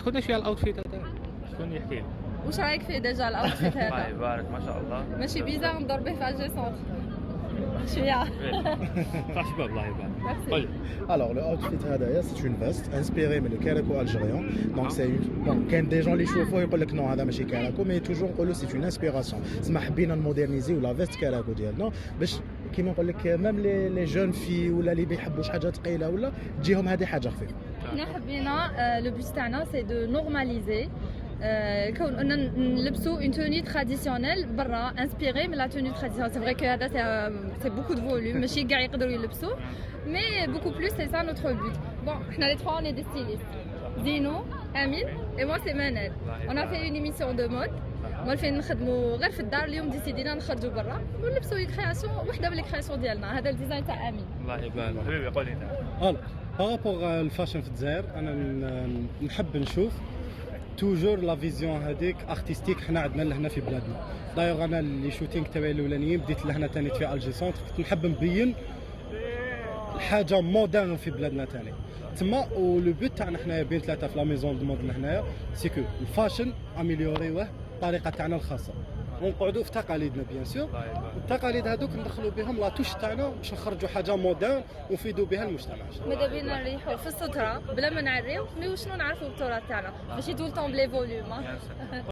تاخذنا شي على الاوتفيت هذا، شكون يحكي لي؟ واش رايك فيه ديجا الاوتفيت الله هذا؟ يبارك ما شاء الله. ماشي بيزار ندور به في الجي سونتر شويه. صح شباب الله يبارك. قول. Alors le outfit هذايا c'est une veste inspirée من الكاراكو algérien. Donc c'est bon كاين دي جون اللي يشوفوه يقول لك نو هذا ماشي كاراكو مي توجور نقولوا سي une inspiration. تسمى حبينا نمودرنيزيو لا فيست كاراكو ديالنا باش كيما نقول لك ميم لي جون في ولا اللي بيحبوا شي حاجه ثقيله ولا تجيهم هذه حاجه خفيفه. حنا حبينا لو بوت تاعنا سي دو نورماليزي كون ان نلبسوا اون توني تراديسيونيل برا انسبيري من لا توني تراديسيونيل. سي فري كو هذا سي بوكو دو فوليوم ماشي كاع يقدروا يلبسوا مي بوكو بلوس سي سا نوتر بوت. بون حنا لي تخوا اون دي ستيليست زينو امين اي موا سي منال اون ا في اون ايميسيون دو مود مولفين نخدموا غير في الدار. اليوم ديسيدينا نخرجوا برا ونلبسوا كرياسيون وحده من لي كرياسيون ديالنا. هذا الديزاين تاع امين. الله يبارك حبيبي قول لي انت. الو بارابور الفاشن في الجزائر انا نحب نشوف توجور لا فيزيون هذيك ارتستيك حنا عندنا لهنا في بلادنا. دايوغ انا لي شوتينغ تاعي الاولانيين بديت لهنا ثاني في الجي سونتر كنت نحب نبين حاجه مودرن في بلادنا ثاني تما. ولو بوت تاعنا حنايا بين ثلاثه في لا ميزون دو مود لهنايا سي كو الفاشن اميليوريوه الطريقه تاعنا الخاصه ونقعدوا في تقاليدنا بيان سور. التقاليد هذوك ندخلوا بهم لا توش تاعنا باش نخرجوا حاجه مودرن ونفيدوا بها المجتمع. ماذا بينا نريحوا في الستره بلا ما نعريو مي وشنو نعرفوا بالتراث تاعنا ماشي طول طون بلي فوليوم.